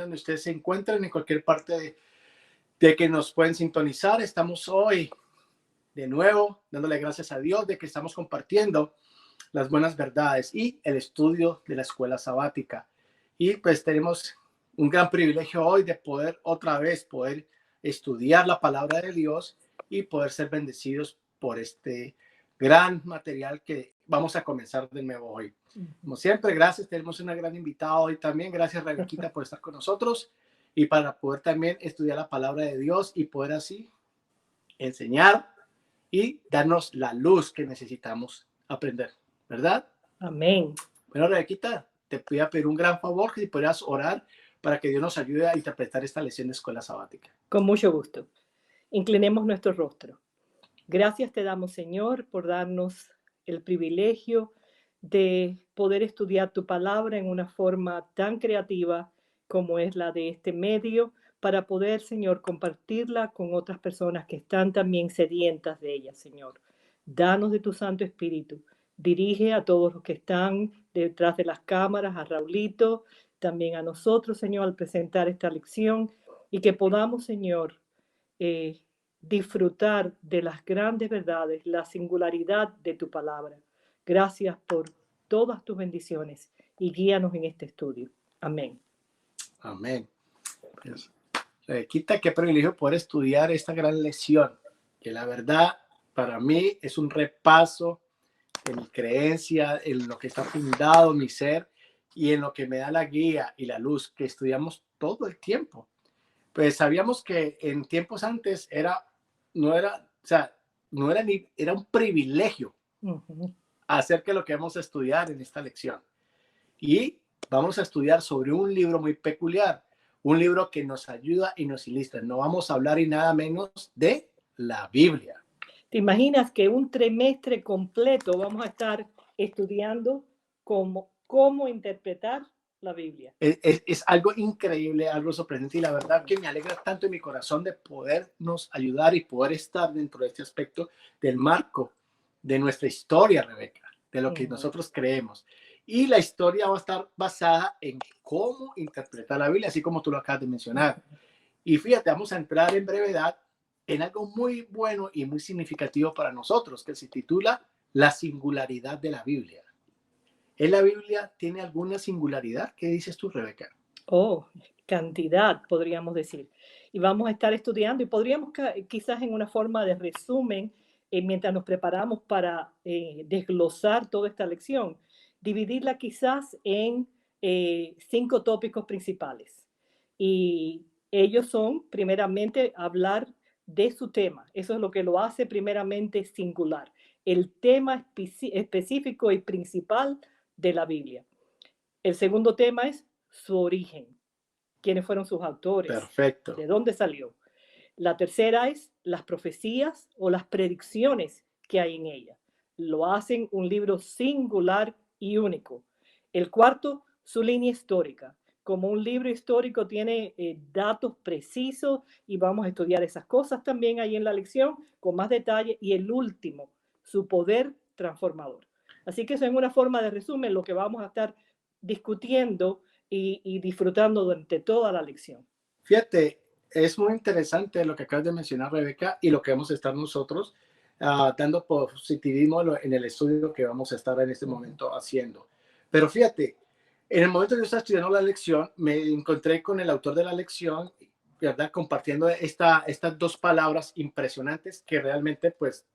donde ustedes se encuentren, en cualquier parte de que nos pueden sintonizar. Estamos hoy de nuevo dándole gracias a Dios de que estamos compartiendo las buenas verdades y el estudio de la escuela sabática. Y pues tenemos un gran privilegio hoy de poder otra vez poder estudiar la palabra de Dios y poder ser bendecidos por este gran material que vamos a comenzar de nuevo hoy. Como siempre, gracias. Tenemos una gran invitada hoy también. Gracias, Rebequita, por estar con nosotros y para poder también estudiar la palabra de Dios y poder así enseñar y darnos la luz que necesitamos aprender, ¿verdad? Amén. Bueno, Rebequita, te voy a pedir un gran favor, que si pudieras orar para que Dios nos ayude a interpretar esta lección de escuela sabática. Con mucho gusto. Inclinemos nuestro rostro. Gracias te damos, Señor, por darnos el privilegio de poder estudiar tu palabra en una forma tan creativa como es la de este medio, para poder, Señor, compartirla con otras personas que están también sedientas de ella, Señor. Danos de tu Santo Espíritu. Dirige a todos los que están detrás de las cámaras, a Raulito, también a nosotros, Señor, al presentar esta lección, y que podamos, Señor, disfrutar de las grandes verdades, la singularidad de tu palabra. Gracias por todas tus bendiciones y guíanos en este estudio. Amén. Amén. Pues, Rebequita, qué privilegio poder estudiar esta gran lección, que la verdad para mí es un repaso de mi creencia, en lo que está fundado mi ser y en lo que me da la guía y la luz que estudiamos todo el tiempo. Pues sabíamos que en tiempos antes no era ni, era un privilegio hacer que lo que vamos a estudiar en esta lección. Y vamos a estudiar sobre un libro muy peculiar, un libro que nos ayuda y nos ilustra. No vamos a hablar y nada menos de la Biblia. ¿Te imaginas que un trimestre completo vamos a estar estudiando cómo interpretar la Biblia? Es algo increíble, algo sorprendente, y la verdad que me alegra tanto en mi corazón de podernos ayudar y poder estar dentro de este aspecto del marco de nuestra historia, Rebeca, de lo que nosotros creemos. Y la historia va a estar basada en cómo interpretar la Biblia, así como tú lo acabas de mencionar. Y fíjate, vamos a entrar en brevedad en algo muy bueno y muy significativo para nosotros, que se titula La singularidad de la Biblia. ¿En la Biblia tiene alguna singularidad? ¿Qué dices tú, Rebeca? Oh, cantidad, podríamos decir. Y vamos a estar estudiando y podríamos quizás en una forma de resumen, mientras nos preparamos para desglosar toda esta lección, dividirla quizás en 5 tópicos principales. Y ellos son, primeramente, hablar de su tema. Eso es lo que lo hace primeramente singular. El tema específico y principal de la Biblia. El segundo tema es su origen, quiénes fueron sus autores, Perfecto. de dónde salió. La tercera es las profecías o las predicciones que hay en ella. Lo hacen un libro singular y único. El cuarto, su línea histórica. Como un libro histórico tiene datos precisos y vamos a estudiar esas cosas también ahí en la lección con más detalle. Y el último, su poder transformador. Así que eso es una forma de resumen lo que vamos a estar discutiendo y disfrutando durante toda la lección. Fíjate, es muy interesante lo que acabas de mencionar, Rebeca, y lo que vamos a estar nosotros dando positivismo en el estudio que vamos a estar en este momento haciendo. Pero fíjate, en el momento que yo estaba estudiando la lección, me encontré con el autor de la lección, ¿verdad? Compartiendo estas dos palabras impresionantes que realmente, pues,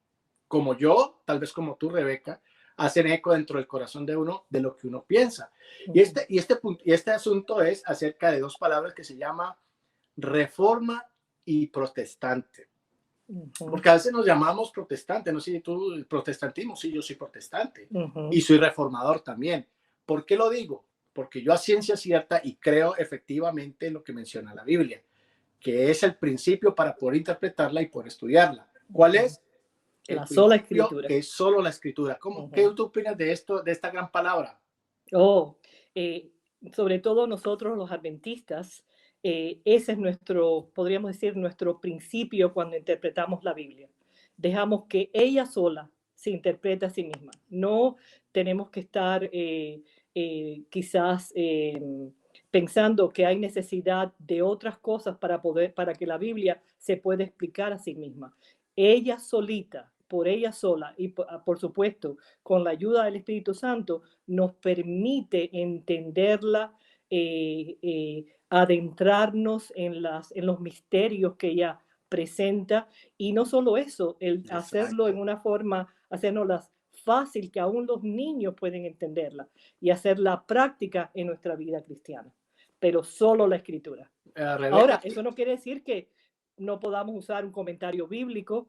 como yo, tal vez como tú, Rebeca, hacen eco dentro del corazón de uno de lo que uno piensa. Y este asunto es acerca de dos palabras que se llama reforma y protestante. Porque a veces nos llamamos protestantes, no sé si tú, el protestantismo, sí, yo soy protestante y soy reformador también. ¿Por qué lo digo? Porque yo a ciencia cierta y creo efectivamente en lo que menciona la Biblia, que es el principio para poder interpretarla y poder estudiarla. ¿Cuál es? La sola escritura. Que es solo la escritura. ¿Qué tú opinas de esto, de esta gran palabra? Sobre todo nosotros los adventistas, ese es nuestro, podríamos decir, nuestro principio cuando interpretamos la Biblia. Dejamos que ella sola se interprete a sí misma. No tenemos que estar quizás pensando que hay necesidad de otras cosas para que la Biblia se pueda explicar a sí misma. Ella solita, por ella sola y por supuesto con la ayuda del Espíritu Santo, nos permite entenderla, adentrarnos en los misterios que ella presenta, y no solo eso, el hacerlo en Exacto. una forma, hacernoslas fácil que aún los niños pueden entenderla y hacerla práctica en nuestra vida cristiana, pero solo la escritura. Rebeca, Ahora, eso no quiere decir que no podamos usar un comentario bíblico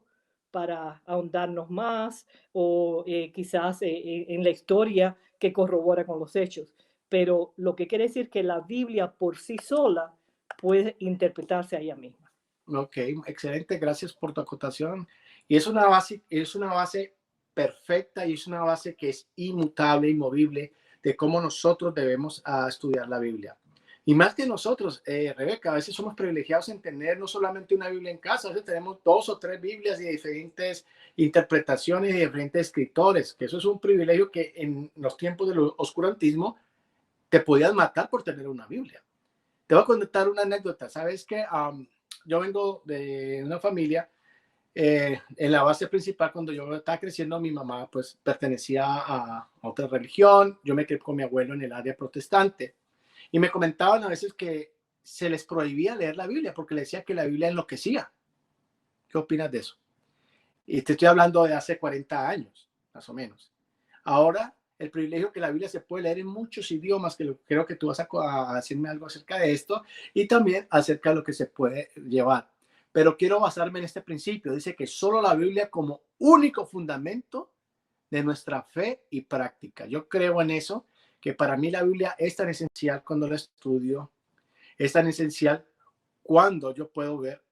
para ahondarnos más o quizás en la historia que corrobora con los hechos, pero lo que quiere decir que la Biblia por sí sola puede interpretarse a ella misma. ok, excelente, gracias por tu acotación. Y es una base perfecta y es una base que es inmutable, inmovible de cómo nosotros debemos estudiar la Biblia. Y más que nosotros, Rebeca, a veces somos privilegiados en tener no solamente una Biblia en casa, a veces tenemos 2 o 3 Biblias de diferentes interpretaciones y de diferentes escritores, que eso es un privilegio que en los tiempos del oscurantismo te podías matar por tener una Biblia. Te voy a contar una anécdota. Sabes que yo vengo de una familia, en la base principal, cuando yo estaba creciendo, mi mamá pues pertenecía a otra religión, yo me quedé con mi abuelo en el área protestante y me comentaban a veces que se les prohibía leer la Biblia porque le decía que la Biblia enloquecía. ¿Qué opinas de eso? Y te estoy hablando de hace 40 años, más o menos. Ahora, el privilegio que la Biblia se puede leer en muchos idiomas, que creo que tú vas a decirme algo acerca de esto, y también acerca de lo que se puede llevar. Pero quiero basarme en este principio. Dice que solo la Biblia como único fundamento de nuestra fe y práctica. Yo creo en eso, que para mí la Biblia es tan esencial cuando la estudio, es tan esencial cuando yo puedo ver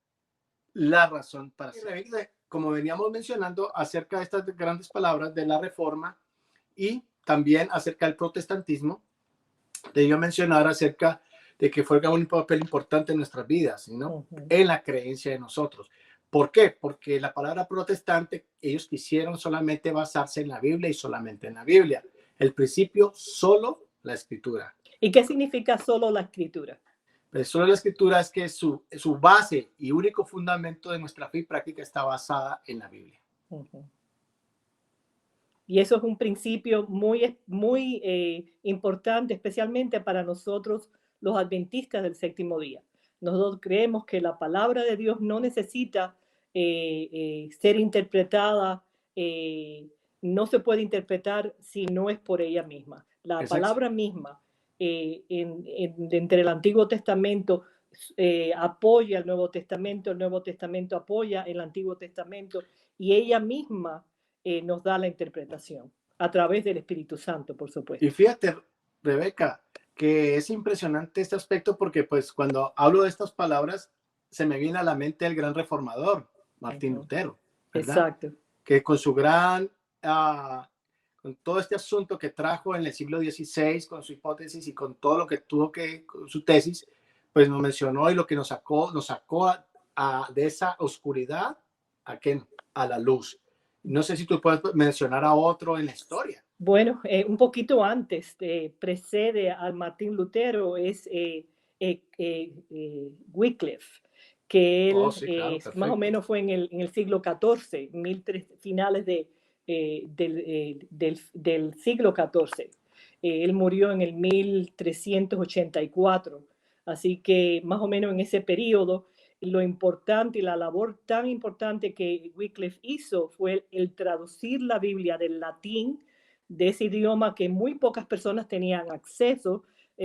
la razón para ser. Como veníamos mencionando acerca de estas grandes palabras de la Reforma y también acerca del protestantismo, debía mencionar acerca de que juega un papel importante en nuestras vidas, ¿no? En la creencia de nosotros. ¿Por qué? Porque la palabra protestante, ellos quisieron solamente basarse en la Biblia y solamente en la Biblia. El principio, solo la escritura. ¿Y qué significa solo la escritura? Pero solo la escritura es que su base y único fundamento de nuestra fe y práctica está basada en la Biblia. Y eso es un principio muy importante, especialmente para nosotros los adventistas del séptimo día. Nosotros creemos que la palabra de Dios no necesita ser interpretada, no se puede interpretar si no es por ella misma. La palabra misma entre el Antiguo Testamento apoya el Nuevo Testamento apoya el Antiguo Testamento, y ella misma nos da la interpretación a través del Espíritu Santo, por supuesto. Y fíjate, Rebeca, que es impresionante este aspecto porque pues cuando hablo de estas palabras se me viene a la mente el gran reformador, Martín Lutero, ¿verdad? Exacto. Que con su con todo este asunto que trajo en el siglo XVI, con su hipótesis y con todo lo que tuvo con su tesis, pues nos mencionó y lo que nos sacó de esa oscuridad a la luz. No sé si tú puedes mencionar a otro en la historia. Bueno, un poquito antes, precede al Martín Lutero, es Wycliffe, que él Sí, claro, más o perfecto. menos fue en el siglo XIV, finales del siglo XIV. Él murió en el 1384, así que más o menos en ese periodo, lo importante y la labor tan importante que Wycliffe hizo fue el traducir la Biblia del latín, de ese idioma que muy pocas personas tenían acceso,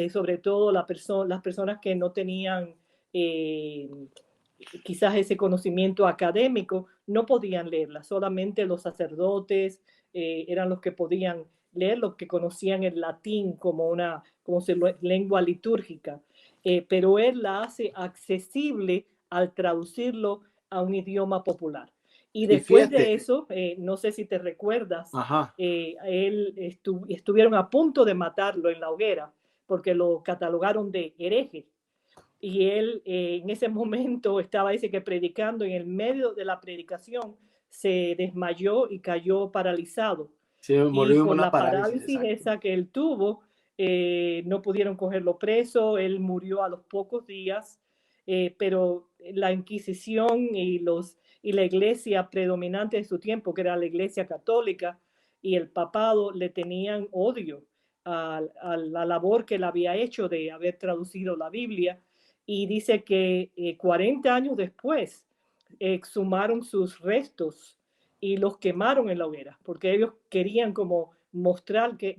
sobre todo las personas que no tenían quizás ese conocimiento académico, no podían leerla, solamente los sacerdotes eran los que podían leer, los que conocían el latín como lengua litúrgica, pero él la hace accesible al traducirlo a un idioma popular. Y después de eso, no sé si te recuerdas, estuvieron a punto de matarlo en la hoguera porque lo catalogaron de hereje. Y él en ese momento estaba, dice que predicando, y en el medio de la predicación se desmayó y cayó paralizado. Sí, Y murió en por una la parálisis, parálisis exacto. esa que él tuvo, no pudieron cogerlo preso, él murió a los pocos días, pero la Inquisición y la iglesia predominante de su tiempo, que era la iglesia católica, y el papado le tenían odio a la labor que él había hecho de haber traducido la Biblia, y dice que 40 años después exhumaron sus restos y los quemaron en la hoguera, porque ellos querían como mostrar que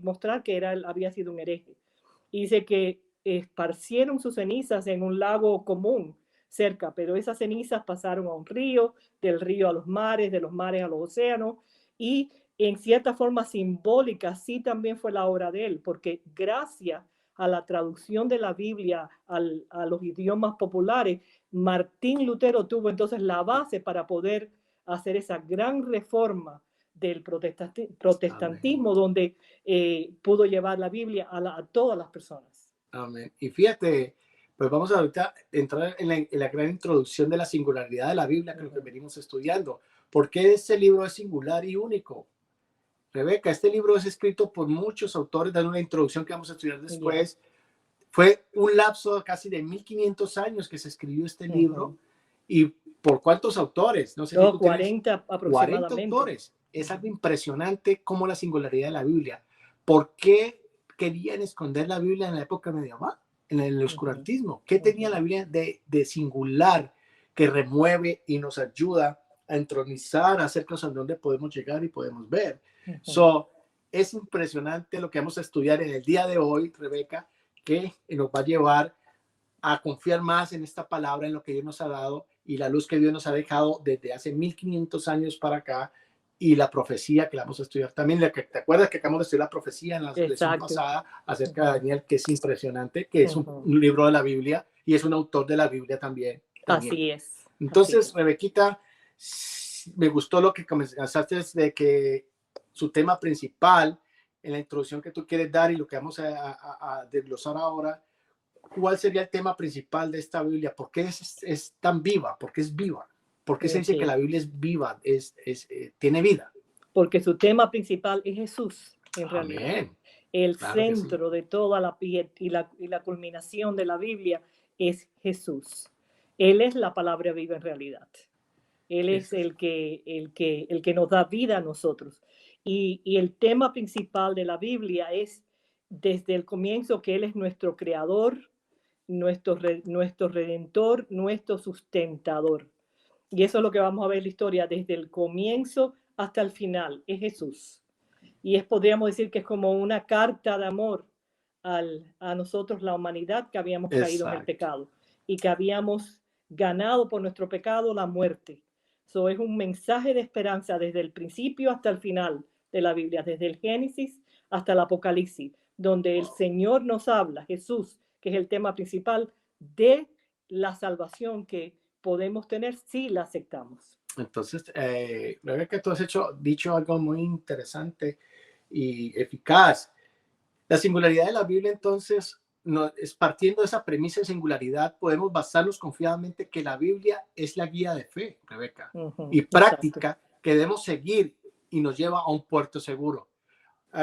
había sido un hereje. Y dice que esparcieron sus cenizas en un lago común cerca, pero esas cenizas pasaron a un río, del río a los mares, de los mares a los océanos, y en cierta forma simbólica sí también fue la obra de él, porque gracias a la traducción de la Biblia a los idiomas populares, Martín Lutero tuvo entonces la base para poder hacer esa gran reforma del protestantismo, Amén. donde pudo llevar la Biblia a todas las personas. Amén. Y fíjate, pues vamos ahorita a entrar en la gran introducción de la singularidad de la Biblia, que es lo que venimos estudiando. ¿Por qué este libro es singular y único? Rebeca, este libro es escrito por muchos autores, dando una introducción que vamos a estudiar después. Fue un lapso casi de 1500 años que se escribió este libro. ¿Y por cuántos autores? No sé si tú 40 aproximadamente. 40 autores. Es algo impresionante como la singularidad de la Biblia. ¿Por qué querían esconder la Biblia en la época medieval? En el oscurantismo. ¿Qué tenía la Biblia de singular que remueve y nos ayuda a entronizar acerca de dónde podemos llegar y podemos ver? Es impresionante lo que vamos a estudiar en el día de hoy, Rebeca, que nos va a llevar a confiar más en esta palabra, en lo que Dios nos ha dado y la luz que Dios nos ha dejado desde hace 1500 años para acá, y la profecía que la vamos a estudiar también. ¿Te acuerdas que acabamos de estudiar la profecía en la lección pasada acerca de Daniel, que es impresionante, que es un libro de la Biblia y es un autor de la Biblia también? Así es. Entonces, Rebequita, me gustó lo que comenzaste de que su tema principal en la introducción que tú quieres dar y lo que vamos a desglosar ahora. ¿Cuál sería el tema principal de esta Biblia? ¿Por qué es tan viva? ¿Por qué es viva? ¿Por qué se dice que la Biblia es viva, tiene vida? Porque su tema principal es Jesús, en realidad. Amén. El centro de toda la y la culminación de la Biblia es Jesús. Él es la palabra viva en realidad. Él es el que nos da vida a nosotros. Y el tema principal de la Biblia es desde el comienzo que Él es nuestro creador, nuestro redentor, nuestro sustentador. Y eso es lo que vamos a ver en la historia desde el comienzo hasta el final, es Jesús. Y podríamos decir que es como una carta de amor a nosotros, la humanidad, que habíamos caído en el pecado y que habíamos ganado por nuestro pecado la muerte. So, es un mensaje de esperanza desde el principio hasta el final de la Biblia, desde el Génesis hasta el Apocalipsis, donde el Señor nos habla, Jesús, que es el tema principal de la salvación que podemos tener si la aceptamos. Entonces, creo que tú has dicho algo muy interesante y eficaz. La singularidad de la Biblia, entonces, es partiendo de esa premisa de singularidad, podemos basarnos confiadamente que la Biblia es la guía de fe, Rebeca, y práctica que debemos seguir y nos lleva a un puerto seguro.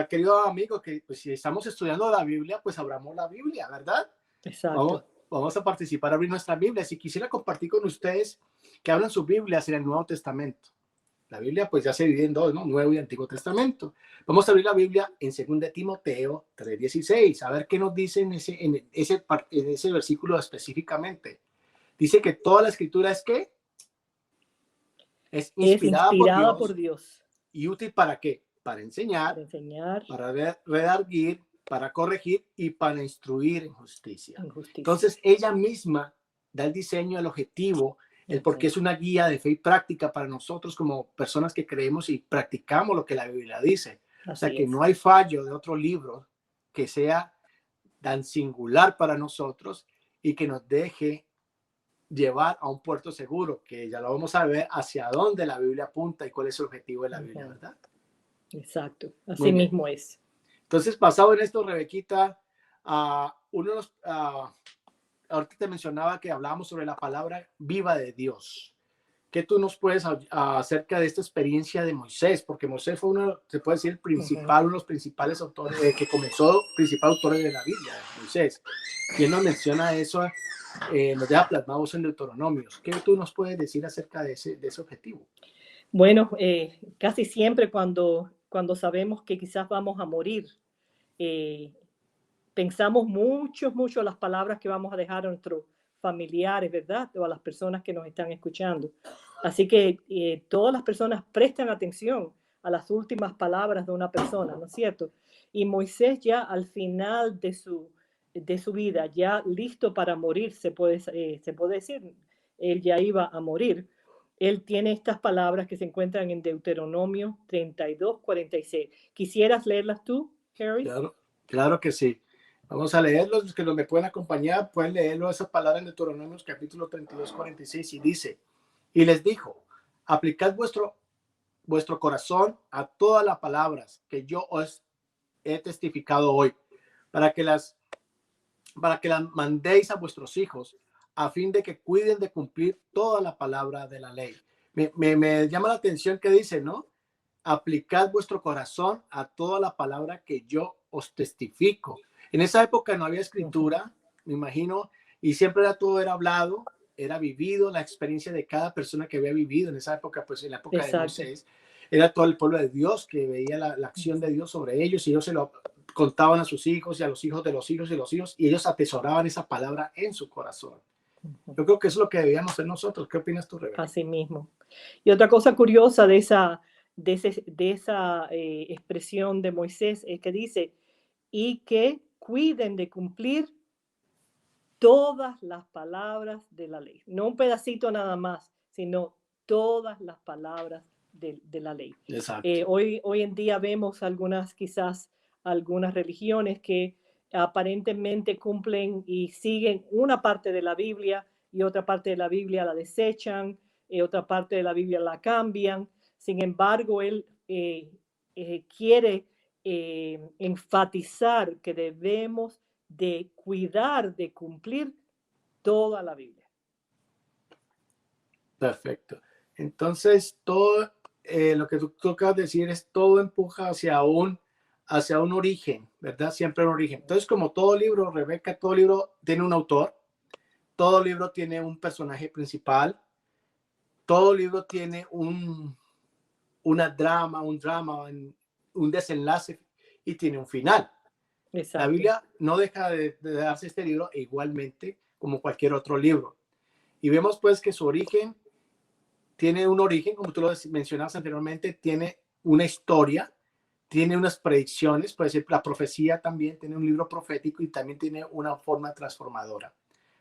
Querido amigo, que pues, si estamos estudiando la Biblia, pues abramos la Biblia, ¿verdad? Exacto. Vamos a participar, a abrir nuestra Biblia. Si quisiera compartir con ustedes que hablan sus Biblias en el Nuevo Testamento. La Biblia pues ya se divide en dos, ¿no? Nuevo y Antiguo Testamento. Vamos a abrir la Biblia en 2 Timoteo 3:16. A ver qué nos dice en ese versículo específicamente. Dice que toda la escritura es ¿qué? Es inspirada por Dios. ¿Y útil para qué? Para enseñar, para redarguir, para corregir y para instruir en justicia. Entonces ella misma da el diseño, el objetivo, el porque es una guía de fe y práctica para nosotros como personas que creemos y practicamos lo que la Biblia dice. O sea que no hay fallo de otro libro que sea tan singular para nosotros y que nos deje llevar a un puerto seguro, que ya lo vamos a ver hacia dónde la Biblia apunta y cuál es el objetivo de la Biblia, ¿verdad? Exacto, así mismo es. Entonces, basado en esto, Rebequita, ahorita te mencionaba que hablábamos sobre la palabra viva de Dios. ¿qué tú nos puedes acerca de esta experiencia de Moisés? Porque Moisés fue uno, se puede decir, el principal, uno de los principales autores, principal autores de la Biblia, Moisés. ¿Quién nos menciona eso? Nos deja plasmados en Deuteronomios. ¿Qué tú nos puedes decir acerca de ese objetivo? Bueno, casi siempre cuando sabemos que quizás vamos a morir, pensamos mucho las palabras que vamos a dejar a nuestros familiares, ¿verdad? O a las personas que nos están escuchando. Así que todas las personas prestan atención a las últimas palabras de una persona, ¿no es cierto? Y Moisés ya al final de su vida, ya listo para morir, se puede decir, él ya iba a morir. Él tiene estas palabras que se encuentran en Deuteronomio 32:46. ¿Quisieras leerlas tú, Harry? Claro que sí. Vamos a leerlos. Los que me pueden acompañar pueden leerlo, esa palabra en Deuteronomio capítulo 32:46, y dice: y les dijo, aplicad vuestro corazón a todas las palabras que yo os he testificado hoy, para que las mandéis a vuestros hijos, a fin de que cuiden de cumplir toda la palabra de la ley. Me llama la atención que dice, ¿no? Aplicad vuestro corazón a toda la palabra que yo os testifico. En esa época no había escritura, me imagino, y siempre todo era hablado, era vivido, la experiencia de cada persona que había vivido en esa época, pues en la época de Moisés, era todo el pueblo de Dios que veía la acción de Dios sobre ellos, y ellos se lo contaban a sus hijos y a los hijos de los hijos de los hijos, y ellos atesoraban esa palabra en su corazón. Yo creo que eso es lo que debíamos hacer nosotros. ¿Qué opinas tú, Rebeca? Así mismo. Y otra cosa curiosa de esa expresión de Moisés es que dice, y que cuiden de cumplir todas las palabras de la ley. No un pedacito nada más, sino todas las palabras de la ley. Exacto. Hoy en día vemos quizás algunas religiones que aparentemente cumplen y siguen una parte de la Biblia y otra parte de la Biblia la desechan, otra parte de la Biblia la cambian. Sin embargo, él quiere enfatizar que debemos de cuidar de cumplir toda la Biblia. Perfecto. Entonces, todo lo que tú acabas de decir es todo empuja hacia un origen, ¿verdad? Siempre un origen. Entonces, como todo libro, Rebeca, todo libro tiene un autor, todo libro tiene un personaje principal, todo libro tiene un drama, un desenlace y tiene un final. Exacto. La Biblia no deja de darse este libro igualmente como cualquier otro libro. Y vemos pues que su origen tiene un origen, como tú lo mencionabas anteriormente, tiene una historia, tiene unas predicciones, puede ser la profecía también, tiene un libro profético y también tiene una forma transformadora.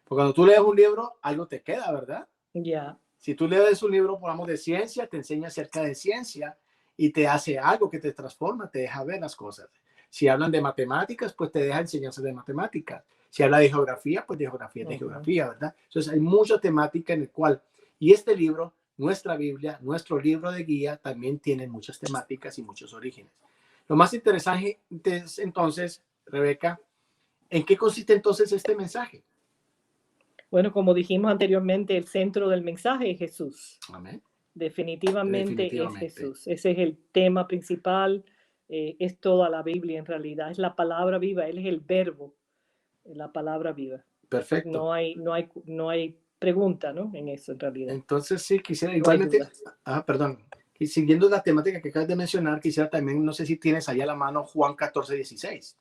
Porque cuando tú lees un libro, algo te queda, ¿verdad? Ya. Yeah. Si tú lees un libro, digamos, de ciencia, te enseña acerca de ciencia y te hace algo que te transforma, te deja ver las cosas. Si hablan de matemáticas, pues te deja enseñanzas de matemáticas. Si habla de geografía, pues de geografía, ¿verdad? Entonces hay mucha temática en el cual, y este libro, nuestra Biblia, nuestro libro de guía, también tiene muchas temáticas y muchos orígenes. Lo más interesante es entonces, Rebeca, ¿en qué consiste entonces este mensaje? Bueno, como dijimos anteriormente, el centro del mensaje es Jesús. Amén. Definitivamente es Jesús. Ese es el tema principal, es toda la Biblia en realidad. Es la palabra viva, Él es el verbo, la palabra viva. Perfecto. No hay pregunta, ¿no? En eso en realidad. Entonces sí, quisiera igualmente, perdón, y siguiendo la temática que acabas de mencionar, quisiera también, no sé si tienes ahí a la mano Juan 14:16.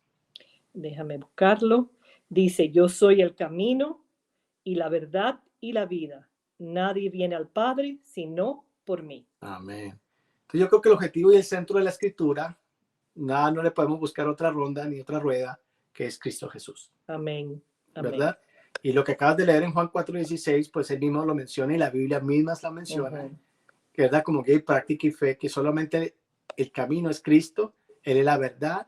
Déjame buscarlo. Dice, yo soy el camino y la verdad y la vida. Nadie viene al Padre sino por mí. Amén. Entonces yo creo que el objetivo y el centro de la escritura, nada, no le podemos buscar otra ronda ni otra rueda, que es Cristo Jesús. Amén. ¿Verdad? Y lo que acabas de leer en Juan 4:16, pues él mismo lo menciona y la Biblia misma la menciona, que es verdad, como que hay práctica y fe, que solamente el camino es Cristo, Él es la verdad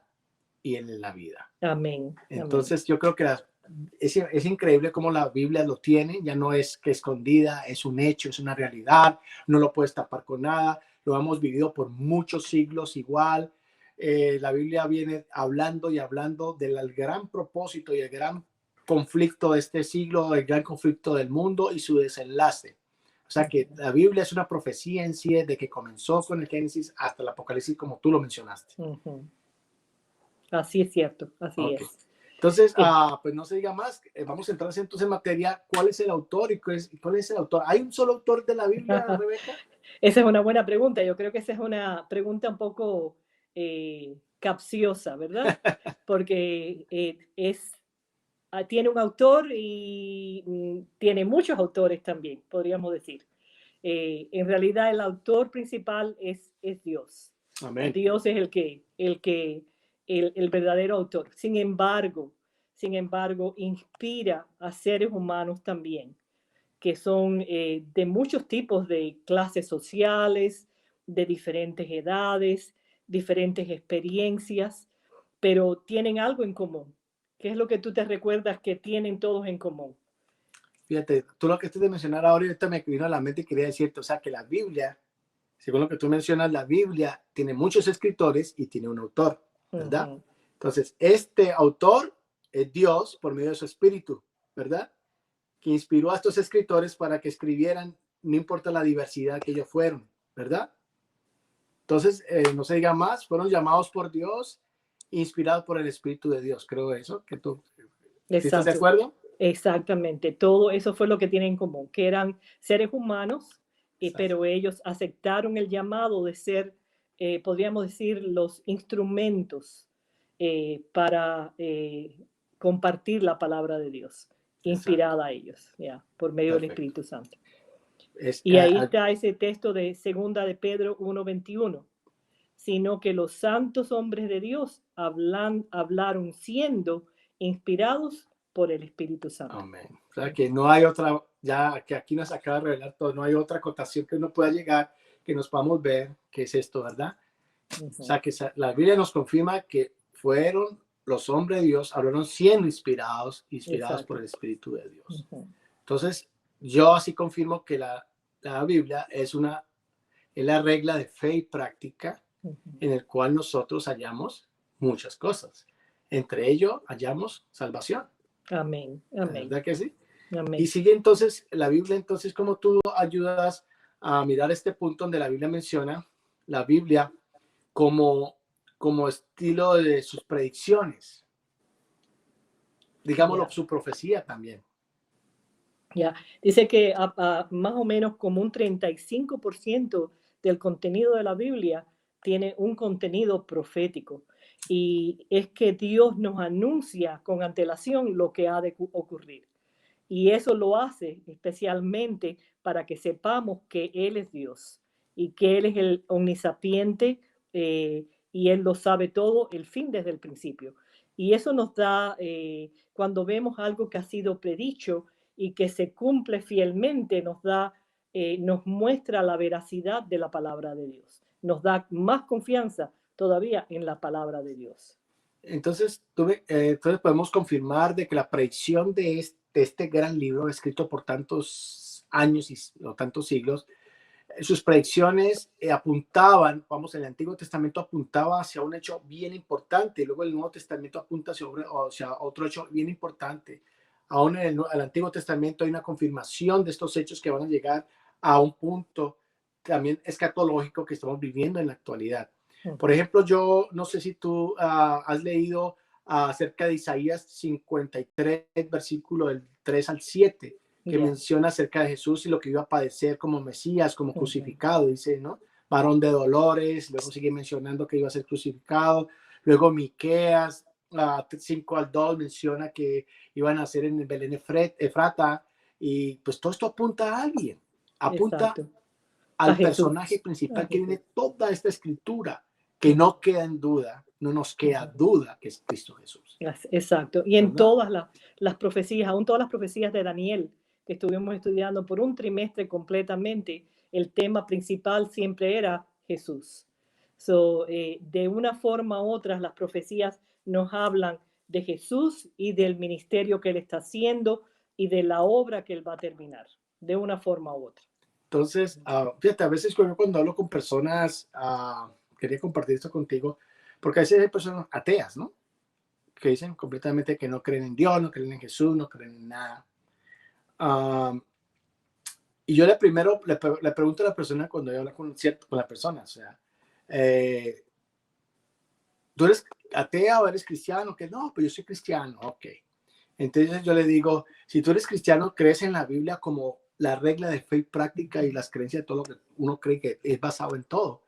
y Él es la vida. Amén. Entonces yo creo que es increíble cómo la Biblia lo tiene, ya no es que escondida, es un hecho, es una realidad, no lo puedes tapar con nada, lo hemos vivido por muchos siglos igual. La Biblia viene hablando y hablando del gran propósito y el gran conflicto de este siglo, el gran conflicto del mundo y su desenlace. O sea que la Biblia es una profecía en sí, de que comenzó con el Génesis hasta el Apocalipsis, como tú lo mencionaste. Así es cierto, así Ok. es. Entonces, pues no se diga más, vamos a entrar entonces en materia. ¿Cuál es el autor y cuál es el autor? ¿Hay un solo autor de la Biblia, Rebeca? Esa es una buena pregunta. Yo creo que esa es una pregunta un poco capciosa, ¿verdad? Porque tiene un autor y tiene muchos autores también, podríamos decir. En realidad el autor principal es Dios. Amén. Dios es el verdadero autor. Sin embargo, inspira a seres humanos también, que son de muchos tipos de clases sociales, de diferentes edades, diferentes experiencias, pero tienen algo en común. ¿Qué es lo que tú te recuerdas que tienen todos en común? Fíjate, tú lo que estás de mencionar ahorita me vino a la mente y quería decirte, o sea, que la Biblia, según lo que tú mencionas, la Biblia tiene muchos escritores y tiene un autor, ¿verdad? Uh-huh. Entonces, este autor es Dios por medio de su espíritu, ¿verdad? Que inspiró a estos escritores para que escribieran, no importa la diversidad que ellos fueron, ¿verdad? Entonces, no se diga más, fueron llamados por Dios, inspirados por el Espíritu de Dios. Creo eso, que tú, ¿sí estás de Exacto, acuerdo? exactamente. Todo eso fue lo que tienen en común, que eran seres humanos, pero ellos aceptaron el llamado de ser, podríamos decir, los instrumentos para compartir la palabra de Dios, Exacto. inspirada a ellos, por medio del Perfecto. Espíritu Santo. Es, Y ahí está ese texto de Segunda de Pedro 1:21, sino que los santos hombres de Dios hablaron siendo inspirados por el Espíritu Santo. amén. O sea, que no hay otra, ya que aquí nos acaba de revelar todo, no hay otra acotación que uno pueda llegar, que nos podamos ver, que es esto, ¿verdad? O sea, que la Biblia nos confirma que fueron los hombres de Dios, hablaron siendo inspirados por Exacto. el Espíritu de Dios. Entonces, yo así confirmo que la Biblia es la regla de fe y práctica en el cual nosotros hallamos muchas cosas. Entre ello hallamos salvación. Amén, ¿La amén, verdad que sí? Y amén. sigue entonces la Biblia, entonces, ¿cómo tú ayudas a mirar este punto donde la Biblia menciona la Biblia como estilo de sus predicciones? Digámoslo, Ya, su profecía también. ya. Dice que más o menos como un 35% del contenido de la Biblia tiene un contenido profético. Y es que Dios nos anuncia con antelación lo que ha de ocurrir. Y eso lo hace especialmente para que sepamos que Él es Dios y que Él es el omnisapiente y Él lo sabe todo, el fin desde el principio. Y eso nos da, cuando vemos algo que ha sido predicho y que se cumple fielmente, nos muestra la veracidad de la palabra de Dios. Nos da más confianza todavía en la palabra de Dios. Entonces, entonces podemos confirmar de que la predicción de este gran libro, escrito por tantos años o tantos siglos, sus predicciones apuntaban, vamos, el Antiguo Testamento apuntaba hacia un hecho bien importante, y luego el Nuevo Testamento apunta hacia otro hecho bien importante. Aún en el Antiguo Testamento hay una confirmación de estos hechos que van a llegar a un punto también escatológico que estamos viviendo en la actualidad. Por ejemplo, yo no sé si tú has leído acerca de Isaías 53, versículo del 3 al 7, que menciona acerca de Jesús y lo que iba a padecer como Mesías, como crucificado, dice, ¿no? Varón de dolores, luego sigue mencionando que iba a ser crucificado, luego Miqueas 5 al 2 menciona que iban a ser en el Belén Efrata, y pues todo esto apunta a alguien, apunta Exacto. A al personaje Jesús. A principal que Jesús. viene toda esta escritura, que no queda en duda, no nos queda duda que es Cristo Jesús. Exacto. Y en ¿Verdad? todas las profecías, aún todas las profecías de Daniel, que estuvimos estudiando por un trimestre completamente, el tema principal siempre era Jesús. De una forma u otra, las profecías nos hablan de Jesús y del ministerio que él está haciendo y de la obra que él va a terminar, de una forma u otra. Entonces, fíjate, a veces cuando hablo con personas, quería compartir esto contigo, porque a veces hay personas ateas, ¿no? Que dicen completamente que no creen en Dios, no creen en Jesús, no creen en nada. y yo primero le pregunto a la persona cuando yo hablo con la persona, o sea, ¿tú eres atea o eres cristiano? Que no, pues yo soy cristiano, ok. Entonces yo le digo, si tú eres cristiano, crees en la Biblia como la regla de fe y práctica y las creencias de todo lo que uno cree que es basado en todo.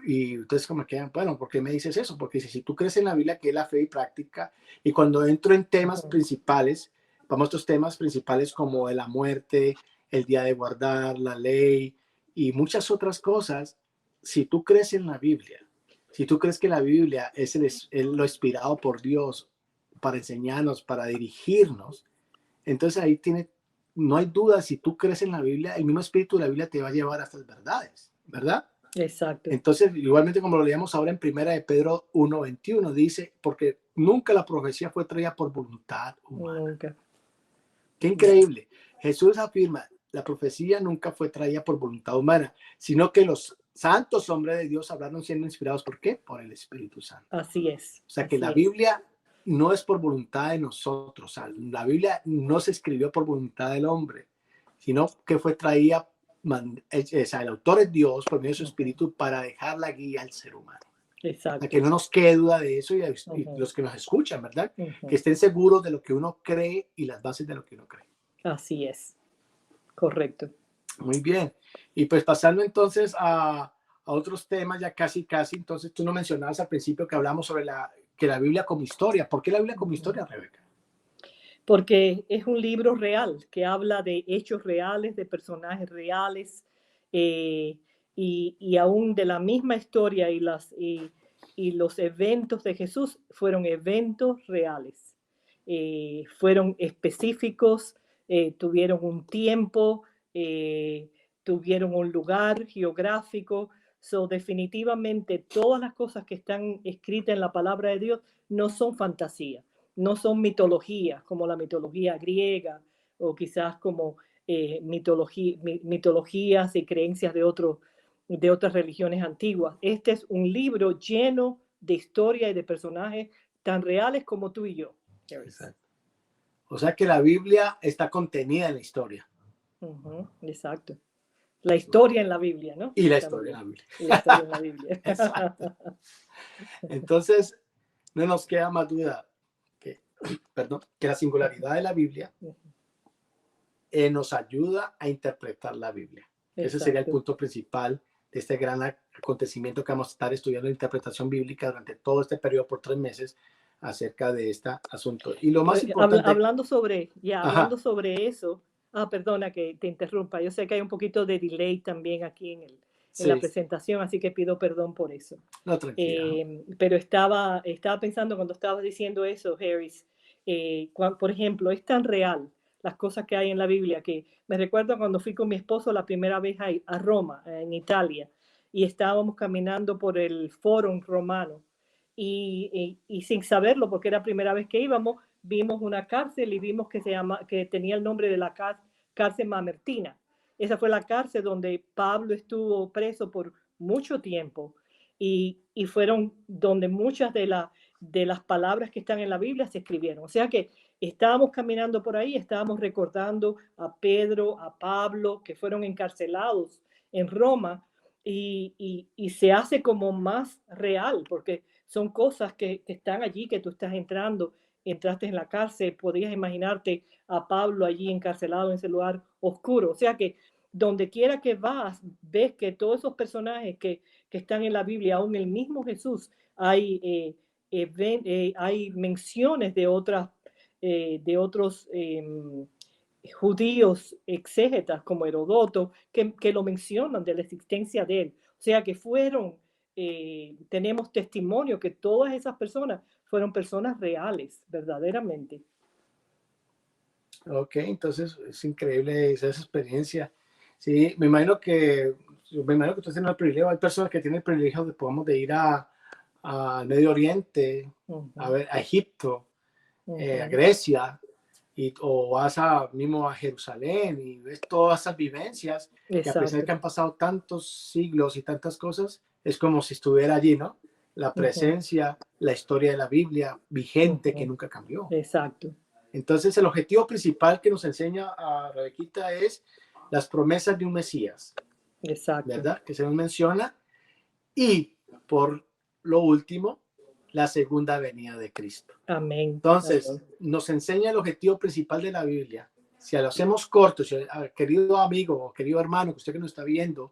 Y entonces como que, bueno, ¿por qué me dices eso? Porque si tú crees en la Biblia que es la fe y práctica, y cuando entro en temas principales, vamos a estos temas principales como de la muerte, el día de guardar, la ley y muchas otras cosas, si tú crees en la Biblia, si tú crees que la Biblia es lo inspirado por Dios para enseñarnos, para dirigirnos, entonces ahí no hay duda, si tú crees en la Biblia, el mismo espíritu de la Biblia te va a llevar a estas verdades, ¿verdad? Exacto. Entonces, igualmente como lo leíamos ahora en Primera de Pedro 1:21, dice, porque nunca la profecía fue traída por voluntad humana. Nunca. Qué increíble. Jesús afirma, la profecía nunca fue traída por voluntad humana, sino que los santos hombres de Dios hablaron siendo inspirados, ¿por qué? Por el Espíritu Santo. Así es. O sea que la Biblia no es por voluntad de nosotros. O sea, la Biblia no se escribió por voluntad del hombre, sino que fue traída, o sea, el autor es Dios por medio de su Espíritu para dejar la guía al ser humano. Exacto. Para que no nos quede duda de eso y los que nos escuchan, ¿verdad? Que estén seguros de lo que uno cree y las bases de lo que uno cree. Así es. Correcto. Muy bien. Y pues pasando entonces a otros temas, ya casi, entonces tú nos mencionabas al principio que hablamos sobre que la Biblia como historia. ¿Por qué la Biblia como historia, Rebeca? Porque es un libro real que habla de hechos reales, de personajes reales, y aún de la misma historia y los eventos de Jesús fueron eventos reales. Fueron específicos, tuvieron un tiempo, tuvieron un lugar geográfico. Definitivamente todas las cosas que están escritas en la palabra de Dios no son fantasía, no son mitologías como la mitología griega o quizás como mitologías y creencias de otras religiones antiguas. Este es un libro lleno de historia y de personajes tan reales como tú y yo. Exacto. O sea que la Biblia está contenida en la historia. Exacto. La historia en la Biblia, ¿no? Y la historia en la Biblia. Y la historia en la Biblia. Exacto. Entonces, no nos queda más duda que la singularidad de la Biblia nos ayuda a interpretar la Biblia. Ese sería el punto principal de este gran acontecimiento que vamos a estar estudiando, interpretación bíblica durante todo este periodo por 3 meses acerca de este asunto. Y lo más importante... Hablando sobre eso, perdona que te interrumpa, yo sé que hay un poquito de delay también aquí en la presentación, así que pido perdón por eso. No, tranquila. Pero estaba pensando cuando estabas diciendo eso, Harris, por ejemplo, es tan real las cosas que hay en la Biblia que me recuerdo cuando fui con mi esposo la primera vez a Roma, en Italia, y estábamos caminando por el Fórum Romano y sin saberlo, porque era la primera vez que íbamos, vimos una cárcel y vimos que tenía el nombre de la cárcel Mamertina. Esa fue la cárcel donde Pablo estuvo preso por mucho tiempo y fueron donde muchas de las palabras que están en la Biblia se escribieron. O sea que estábamos caminando por ahí, estábamos recordando a Pedro, a Pablo, que fueron encarcelados en Roma y se hace como más real porque son cosas que están allí, que tú estás entraste en la cárcel, podrías imaginarte a Pablo allí encarcelado en ese lugar oscuro. O sea que donde quiera que vas, ves que todos esos personajes que están en la Biblia, aún el mismo Jesús, hay menciones de otros judíos exégetas como Herodoto que lo mencionan de la existencia de él. O sea que tenemos testimonio que todas esas personas fueron personas reales, verdaderamente. Ok, entonces es increíble esa experiencia. Sí, me imagino que ustedes tienen el privilegio, hay personas que tienen el privilegio de ir al Medio Oriente, a Egipto, a Grecia, o vas mismo a Jerusalén y ves todas esas vivencias, que a pesar de que han pasado tantos siglos y tantas cosas, es como si estuviera allí, ¿no? La presencia, la historia de la Biblia vigente que nunca cambió. Exacto. Entonces, el objetivo principal que nos enseña a Rebequita es las promesas de un Mesías, Exacto. ¿verdad? Que se nos menciona. Y por lo último, la segunda venida de Cristo. Amén. Entonces, Amén. nos enseña el objetivo principal de la Biblia. Si lo hacemos corto, querido amigo o querido hermano, que usted que nos está viendo,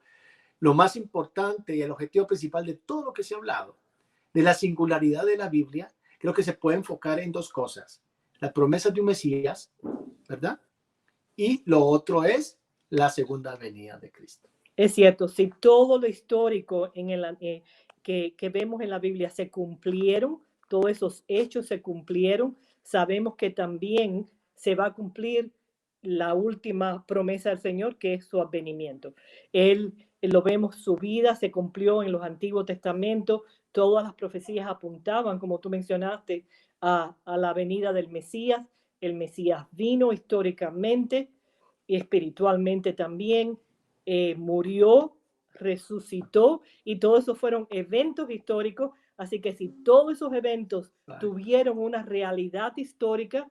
lo más importante y el objetivo principal de todo lo que se ha hablado, de la singularidad de la Biblia, creo que se puede enfocar en dos cosas. La promesa de un Mesías, ¿verdad? Y lo otro es la segunda venida de Cristo. Es cierto, si todo lo histórico que vemos en la Biblia se cumplieron, todos esos hechos se cumplieron, sabemos que también se va a cumplir la última promesa del Señor, que es su advenimiento. Él, lo vemos, su vida se cumplió en los Antiguos Testamentos, todas las profecías apuntaban, como tú mencionaste, a la venida del Mesías. El Mesías vino históricamente y espiritualmente también. Murió, resucitó, y todos esos fueron eventos históricos. Así que si todos esos eventos tuvieron una realidad histórica,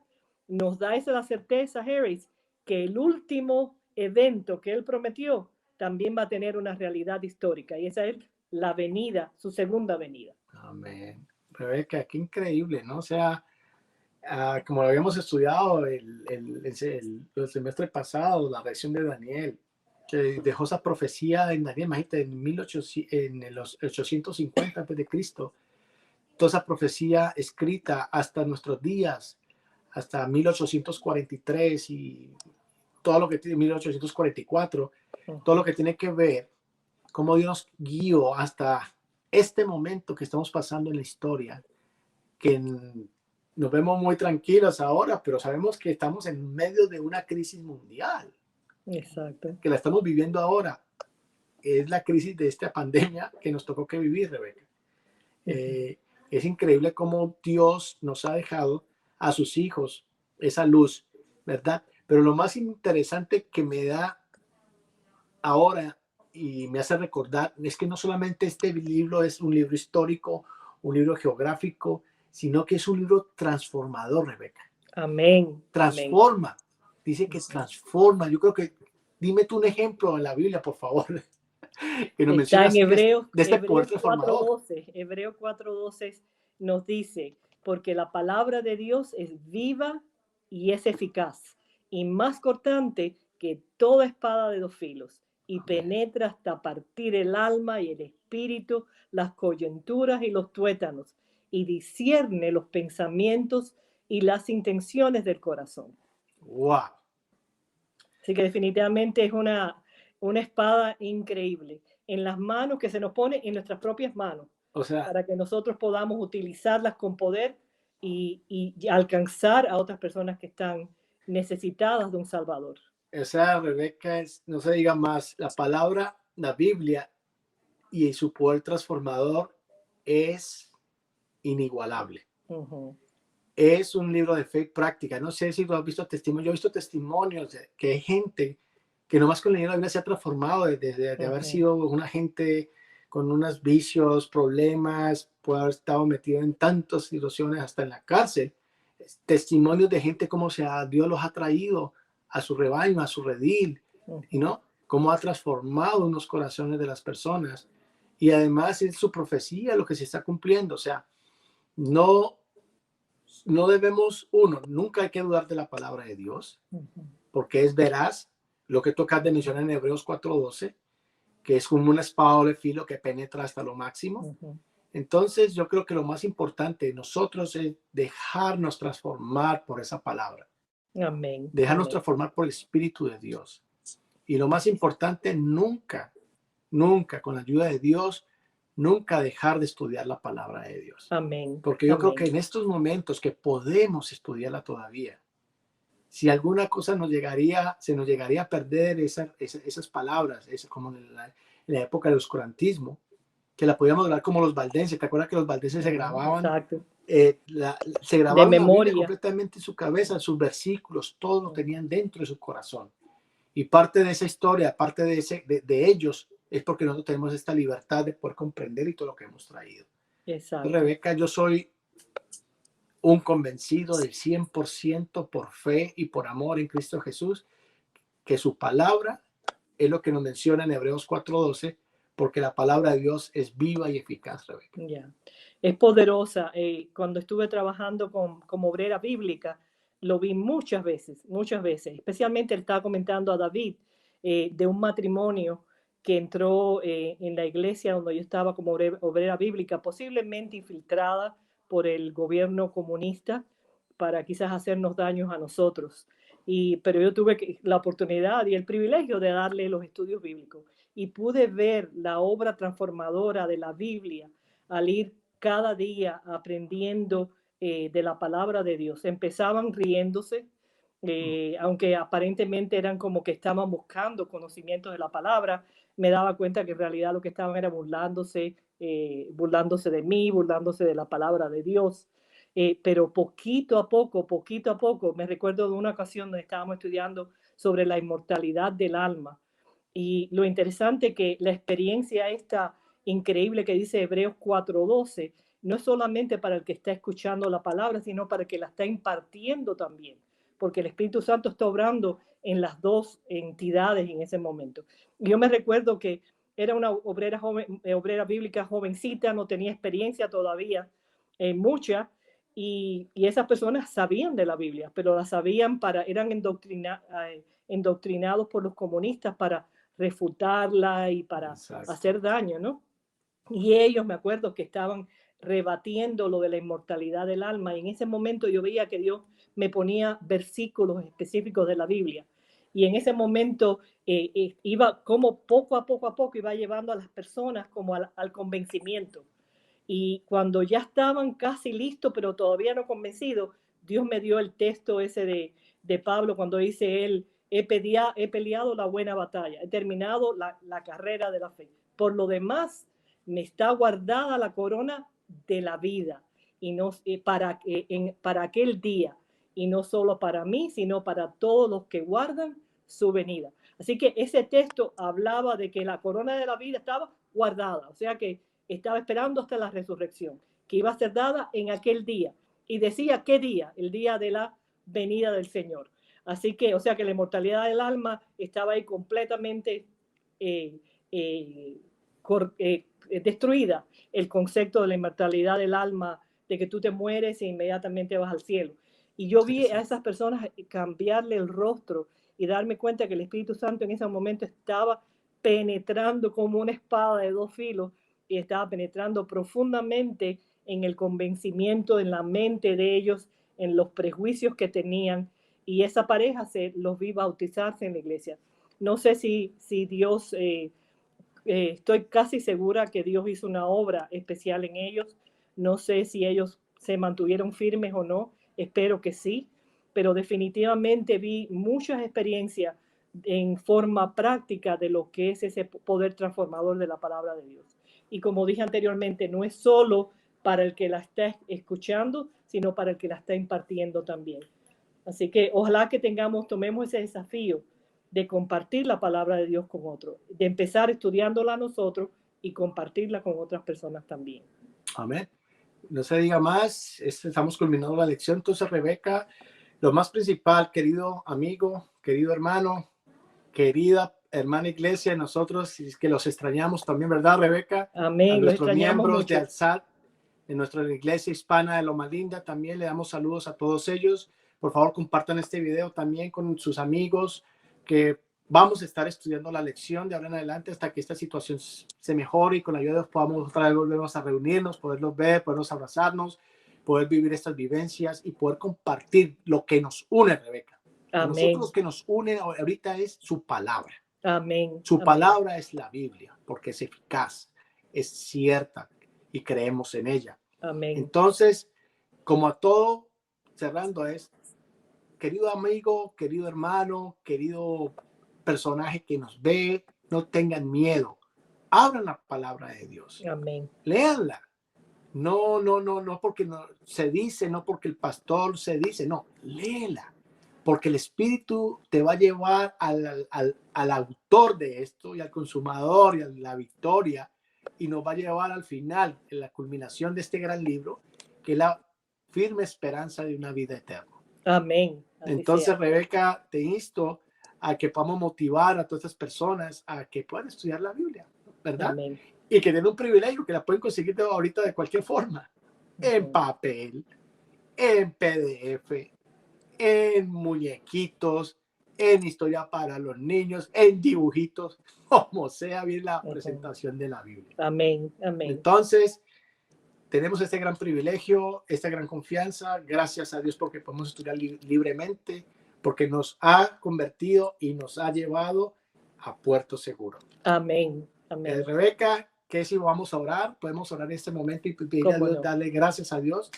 nos da esa la certeza, Harris, que el último evento que él prometió también va a tener una realidad histórica, y esa es la venida, su segunda venida. Amén. Rebeca, qué increíble, ¿no? O sea, como lo habíamos estudiado el semestre pasado, la reacción de Daniel, que dejó esa profecía en Daniel, imagínate, en los 850 antes de Cristo, toda esa profecía escrita hasta nuestros días, hasta 1843 y todo lo que tiene 1844, todo lo que tiene que ver cómo Dios nos guió hasta este momento que estamos pasando en la historia, que nos vemos muy tranquilos ahora, pero sabemos que estamos en medio de una crisis mundial. Exacto. Que la estamos viviendo ahora. Es la crisis de esta pandemia que nos tocó que vivir, Rebeca. Es increíble cómo Dios nos ha dejado a sus hijos esa luz, ¿verdad? Pero lo más interesante que me da ahora y me hace recordar es que no solamente este libro es un libro histórico, un libro geográfico, sino que es un libro transformador, Rebeca. Amén. Transforma. Amén. Dice que transforma. Yo creo que, dime tú un ejemplo en la Biblia, por favor, que nos Está en mencionas de este poder Hebreos transformador. 4:12. Hebreos 4:12 nos dice, porque la palabra de Dios es viva y es eficaz, y más cortante que toda espada de dos filos, y penetra hasta partir el alma y el espíritu, las coyunturas y los tuétanos, y discierne los pensamientos y las intenciones del corazón. Wow. Así que definitivamente es una espada increíble en las manos, que se nos pone en nuestras propias manos, O sea, para que nosotros podamos utilizarlas con poder y alcanzar a otras personas que están necesitadas de un Salvador. esa Rebeca no se diga más, la palabra, la Biblia y su poder transformador es inigualable. Es un libro de fe práctica. No sé si tú has visto testimonios. Yo he visto testimonios de que hay gente que nomás con la Biblia se ha transformado de haber sido una gente con unos vicios, problemas, puede haber estado metido en tantas situaciones, hasta en la cárcel. Testimonios de gente como Dios los ha traído a su rebaño, a su redil, ¿no? Cómo ha transformado unos corazones de las personas. Y además es su profecía lo que se está cumpliendo. O sea, no debemos, nunca hay que dudar de la palabra de Dios, porque es veraz. Lo que tocas de mencionar en Hebreos 4:12, que es como una espada doble filo que penetra hasta lo máximo. Entonces yo creo que lo más importante de nosotros es dejarnos transformar por esa palabra. Amén. Dejarnos transformar por el Espíritu de Dios. Y lo más importante, nunca, con la ayuda de Dios, nunca dejar de estudiar la palabra de Dios. Amén. Porque yo creo que en estos momentos que podemos estudiarla todavía, si alguna cosa se nos llegaría a perder esas palabras, como en la época del oscurantismo, que la podíamos hablar como los valdenses. ¿Te acuerdas que los valdenses se grababan? Exacto. Se grababan de memoria completamente en su cabeza, sus versículos, todos lo tenían dentro de su corazón. Y parte de esa historia, parte de ellos, es porque nosotros tenemos esta libertad de poder comprender y todo lo que hemos traído. Exacto. Rebeca, yo soy un convencido del 100% por fe y por amor en Cristo Jesús, que su palabra es lo que nos menciona en Hebreos 4:12, porque la palabra de Dios es viva y eficaz, Rebeca. Ya. Es poderosa. Cuando estuve trabajando como obrera bíblica, lo vi muchas veces, especialmente él estaba comentando a David de un matrimonio que entró en la iglesia donde yo estaba como obrera bíblica, posiblemente infiltrada por el gobierno comunista para quizás hacernos daños a nosotros. Pero yo tuve la oportunidad y el privilegio de darle los estudios bíblicos y pude ver la obra transformadora de la Biblia al ir cada día aprendiendo de la palabra de Dios. Empezaban riéndose, aunque aparentemente eran como que estaban buscando conocimiento de la palabra, me daba cuenta que en realidad lo que estaban era burlándose de mí, burlándose de la palabra de Dios. Pero poquito a poco, me recuerdo de una ocasión donde estábamos estudiando sobre la inmortalidad del alma. Y lo interesante que la experiencia esta increíble que dice Hebreos 4:12 no es solamente para el que está escuchando la palabra, sino para el que la está impartiendo también, porque el Espíritu Santo está obrando en las dos entidades en ese momento. Yo me recuerdo que era una obrera bíblica jovencita, no tenía experiencia todavía, mucha, y esas personas sabían de la Biblia, pero la sabían eran endoctrinados por los comunistas para refutarla y para Exacto. hacer daño, ¿no? Y ellos, me acuerdo que estaban rebatiendo lo de la inmortalidad del alma, y en ese momento yo veía que Dios me ponía versículos específicos de la Biblia. Y en ese momento iba como poco a poco, iba llevando a las personas como al convencimiento. Y cuando ya estaban casi listos, pero todavía no convencidos, Dios me dio el texto ese de Pablo cuando dice él, he peleado la buena batalla, he terminado la carrera de la fe. Por lo demás, me está guardada la corona de la vida y no para aquel día, y no solo para mí, sino para todos los que guardan su venida. Así que ese texto hablaba de que la corona de la vida estaba guardada, o sea que estaba esperando hasta la resurrección, que iba a ser dada en aquel día. Y decía, ¿qué día? El día de la venida del Señor. Así que, o sea que la inmortalidad del alma estaba ahí completamente eh, eh, destruida. El concepto de la inmortalidad del alma, de que tú te mueres e inmediatamente vas al cielo. Y yo vi a esas personas cambiarle el rostro y darme cuenta que el Espíritu Santo en ese momento estaba penetrando como una espada de dos filos y estaba penetrando profundamente en el convencimiento, en la mente de ellos, en los prejuicios que tenían, y esa pareja los vi bautizarse en la iglesia. No sé si Dios, estoy casi segura que Dios hizo una obra especial en ellos. No sé si ellos se mantuvieron firmes o no, espero que sí, pero definitivamente vi muchas experiencias en forma práctica de lo que es ese poder transformador de la palabra de Dios. Y como dije anteriormente, no es solo para el que la está escuchando, sino para el que la está impartiendo también. Así que ojalá que tomemos ese desafío de compartir la palabra de Dios con otros, de empezar estudiándola nosotros y compartirla con otras personas también. Amén. No se diga más, estamos culminando la lección. Entonces, Rebeca, lo más principal, querido amigo, querido hermano, querida hermana iglesia, nosotros que los extrañamos también, ¿verdad, Rebeca? Amén, A los nuestros extrañamos miembros mucho. de Alzad, de nuestra iglesia hispana de Loma Linda, también le damos saludos a todos ellos. Por favor, compartan este video también con sus amigos, que vamos a estar estudiando la lección de ahora en adelante hasta que esta situación se mejore y con la ayuda de Dios podamos otra vez volvernos a reunirnos, poderlos ver, podernos abrazarnos, poder vivir estas vivencias y poder compartir lo que nos une, Rebeca. A nosotros lo que nos une ahorita es su palabra. Amén. Su Amén. palabra es la Biblia, porque es eficaz, es cierta y creemos en ella. Amén. Entonces, como a todo, cerrando es, querido amigo, querido hermano, querido personaje que nos ve, no tengan miedo. Abran la palabra de Dios. Amén. Léanla. No, porque no, se dice, no porque el pastor se dice, no, léela. Porque el Espíritu te va a llevar al autor de esto y al consumador y a la victoria, y nos va a llevar al final, en la culminación de este gran libro, que es la firme esperanza de una vida eterna. Amén. Entonces, Rebeca, te insto a que podamos motivar a todas estas personas a que puedan estudiar la Biblia, ¿verdad? Amén. Y que tienen un privilegio que la pueden conseguir ahorita de cualquier forma, en Ujú. papel, en PDF, en muñequitos, en historia para los niños, en dibujitos, como sea bien la Ujú. presentación de la Biblia. Amén. Amén. Entonces, tenemos este gran privilegio, esta gran confianza, gracias a Dios porque podemos estudiar libremente, porque nos ha convertido y nos ha llevado a puerto seguro. Amén. Amén. Rebeca, ¿qué si vamos a orar? Podemos orar en este momento y pedirle a ¿Cómo Dios, no? darle gracias a Dios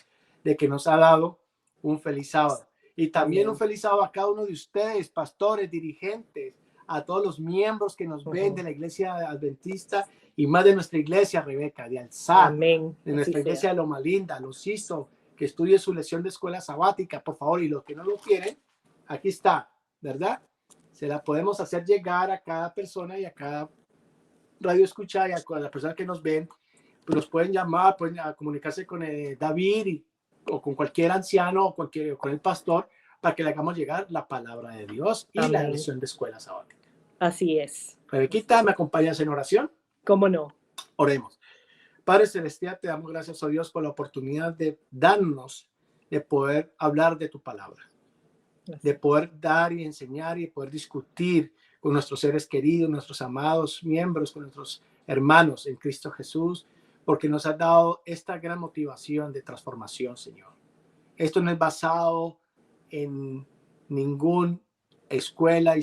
de que nos ha dado un feliz sábado. Y también un Amén. feliz sábado a cada uno de ustedes, pastores, dirigentes, a todos los miembros que nos ven Ujú. de la iglesia adventista y más de nuestra iglesia, Rebeca, de Alzar, Amén. de Así nuestra sea. iglesia de Loma Linda, los hizo que estudie su lección de escuela sabática, por favor, y los que no lo quieren, aquí está, ¿verdad? Se la podemos hacer llegar a cada persona y a cada radio escucha y a las personas que nos ven, pues nos pueden llamar, pueden comunicarse con David o con cualquier anciano o con el pastor para que le hagamos llegar la palabra de Dios y la Amén. lección de escuela sabática. Así es. Rebequita, ¿me acompañas en oración? ¿Cómo no? Oremos. Padre Celestial, te damos gracias a Dios por la oportunidad de darnos, de poder hablar de tu palabra, de poder dar y enseñar y poder discutir con nuestros seres queridos, nuestros amados miembros, con nuestros hermanos en Cristo Jesús, porque nos ha dado esta gran motivación de transformación, Señor. Esto no es basado en ninguna escuela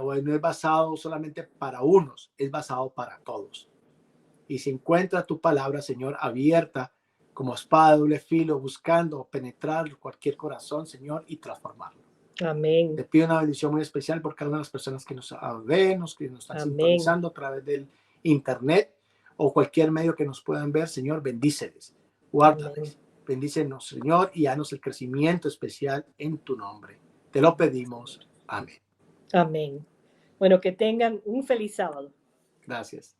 o no es basado solamente para unos, es basado para todos. Y se encuentra tu palabra, Señor, abierta como espada de doble filo, buscando penetrar cualquier corazón, Señor, y transformarlo. Amén. Te pido una bendición muy especial por cada una de las personas que nos ven, que nos están Amén. sintonizando a través del internet o cualquier medio que nos puedan ver. Señor, bendíceles, guárdales, bendícenos, Señor, y danos el crecimiento especial en tu nombre. Te lo pedimos. Amén. Amén. Bueno, que tengan un feliz sábado. Gracias.